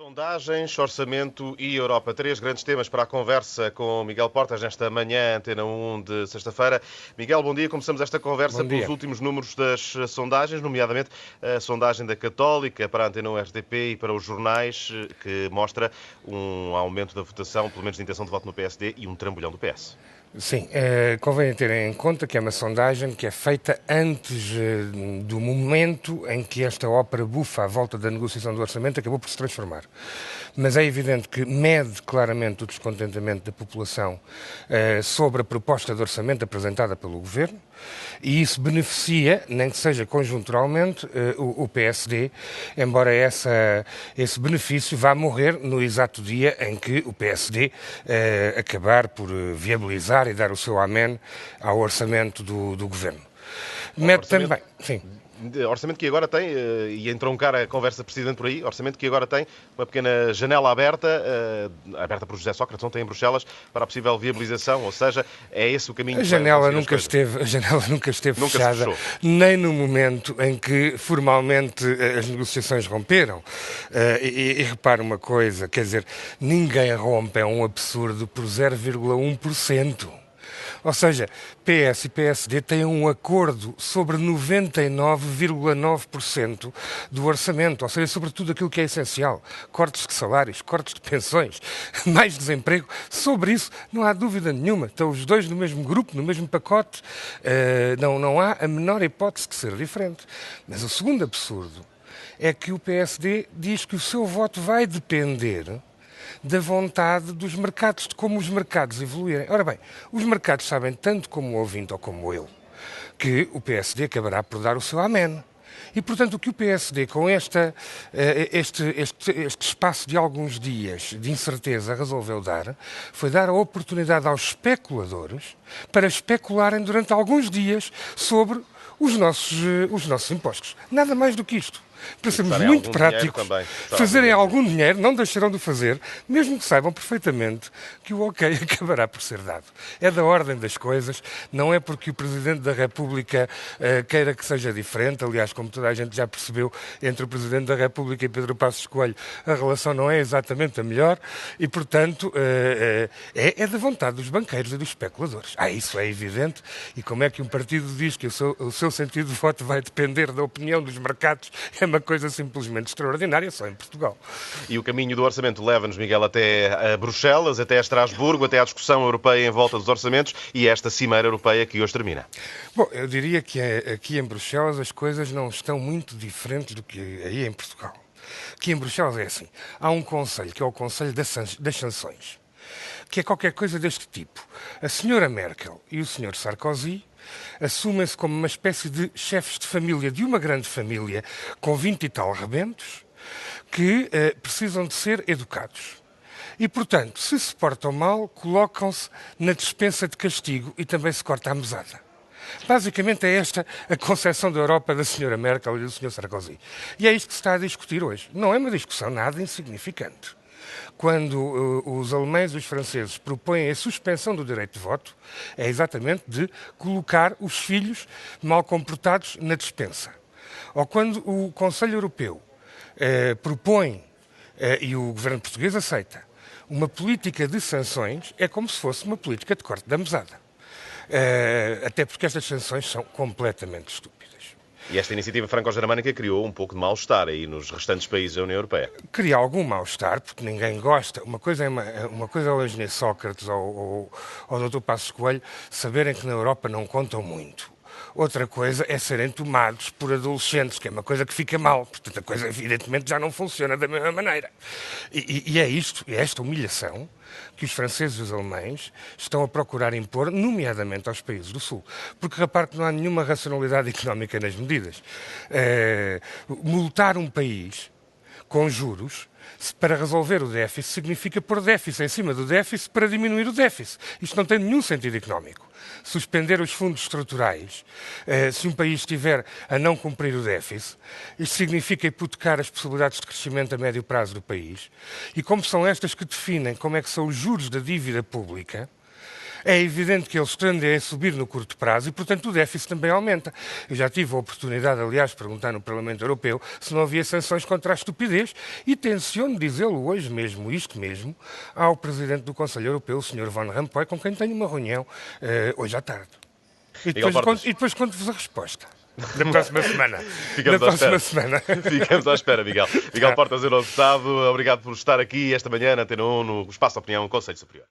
Sondagens, orçamento e Europa. Três grandes temas para a conversa com Miguel Portas nesta manhã, Antena 1 de sexta-feira. Miguel, bom dia. Começamos esta conversa pelos últimos números das sondagens, nomeadamente a sondagem da Católica para a Antena 1 RTP e para os jornais, que mostra um aumento da votação, pelo menos de intenção de voto no PSD e um trambolhão do PS. Sim, convém ter em conta que é uma sondagem que é feita antes do momento em que esta ópera bufa à volta da negociação do orçamento acabou por se transformar. Mas é evidente que mede claramente o descontentamento da população sobre a proposta de orçamento apresentada pelo Governo, e isso beneficia, nem que seja conjunturalmente, o PSD, embora esse benefício vá morrer no exato dia em que o PSD acabar por viabilizar e dar o seu amém ao orçamento do Governo. Mete também, sim. Orçamento que agora tem, e entroncar a conversa precisamente por aí, orçamento que agora tem uma pequena janela aberta, aberta por José Sócrates, ontem em Bruxelas, para a possível viabilização, ou seja, é esse o caminho. A janela nunca esteve fechada, nem no momento em que formalmente as negociações romperam. E repare uma coisa, quer dizer, ninguém rompe, é um absurdo, por 0,1%. Ou seja, PS e PSD têm um acordo sobre 99,9% do orçamento, ou seja, sobre tudo aquilo que é essencial. Cortes de salários, cortes de pensões, mais desemprego. Sobre isso não há dúvida nenhuma. Estão os dois no mesmo grupo, no mesmo pacote. Não há a menor hipótese de ser diferente. Mas o segundo absurdo é que o PSD diz que o seu voto vai depender da vontade dos mercados, de como os mercados evoluírem. Ora bem, os mercados sabem, tanto como o ouvinte ou como eu, que o PSD acabará por dar o seu amém. E, portanto, o que o PSD, com este espaço de alguns dias de incerteza, resolveu dar, foi dar a oportunidade aos especuladores para especularem durante alguns dias sobre os nossos impostos. Nada mais do que isto. Para sermos muito práticos, fazerem algum dinheiro, não deixarão de fazer, mesmo que saibam perfeitamente que o ok acabará por ser dado. É da ordem das coisas, não é porque o Presidente da República queira que seja diferente. Aliás, como toda a gente já percebeu, entre o Presidente da República e Pedro Passos Coelho, a relação não é exatamente a melhor e, portanto, é da vontade dos banqueiros e dos especuladores. Isso é evidente. E como é que um partido diz que o seu sentido de voto vai depender da opinião dos mercados? É uma coisa simplesmente extraordinária, só em Portugal. E o caminho do orçamento leva-nos, Miguel, até a Bruxelas, até a Estrasburgo, até à discussão europeia em volta dos orçamentos e esta cimeira europeia que hoje termina. Bom, eu diria que aqui em Bruxelas as coisas não estão muito diferentes do que aí em Portugal. Aqui em Bruxelas é assim, há um conselho, que é o Conselho das Sanções, que é qualquer coisa deste tipo. A senhora Merkel e o senhor Sarkozy assumem-se como uma espécie de chefes de família de uma grande família com 20 e tal rebentos que precisam de ser educados. E, portanto, se se portam mal, colocam-se na dispensa de castigo e também se corta a mesada. Basicamente é esta a concepção da Europa da senhora Merkel e do senhor Sarkozy. E é isto que se está a discutir hoje. Não é uma discussão nada insignificante. Quando os alemães e os franceses propõem a suspensão do direito de voto, é exatamente de colocar os filhos mal comportados na dispensa. Ou quando o Conselho Europeu propõe, e o governo português aceita, uma política de sanções, é como se fosse uma política de corte da mesada. Até porque estas sanções são completamente estúpidas. E esta iniciativa franco-germânica criou um pouco de mal-estar aí nos restantes países da União Europeia. Cria algum mal-estar, porque ninguém gosta. Uma coisa é o engenheiro Sócrates ou o Dr. Passos Coelho saberem que na Europa não contam muito. Outra coisa é serem tomados por adolescentes, que é uma coisa que fica mal. Portanto, a coisa evidentemente já não funciona da mesma maneira. E é esta humilhação que os franceses e os alemães estão a procurar impor, nomeadamente aos países do Sul. Porque repare que não há nenhuma racionalidade económica nas medidas. Multar um país com juros para resolver o déficit significa pôr déficit em cima do déficit para diminuir o déficit. Isto não tem nenhum sentido económico. Suspender os fundos estruturais, se um país estiver a não cumprir o déficit, isto significa hipotecar as possibilidades de crescimento a médio prazo do país. E como são estas que definem como é que são os juros da dívida pública, É evidente que eles tendem a subir no curto prazo e, portanto, o déficit também aumenta. Eu já tive a oportunidade, aliás, de perguntar no Parlamento Europeu se não havia sanções contra a estupidez e tenciono dizê-lo hoje mesmo, isto mesmo, ao Presidente do Conselho Europeu, o Sr. Van Rompuy, com quem tenho uma reunião hoje à tarde. E depois conto-vos a resposta. Na próxima semana. Ficamos à espera, Miguel. Miguel Portas, eurodeputado, obrigado por estar aqui esta manhã na Antena 1, no Espaço de Opinião, Conselho Superior.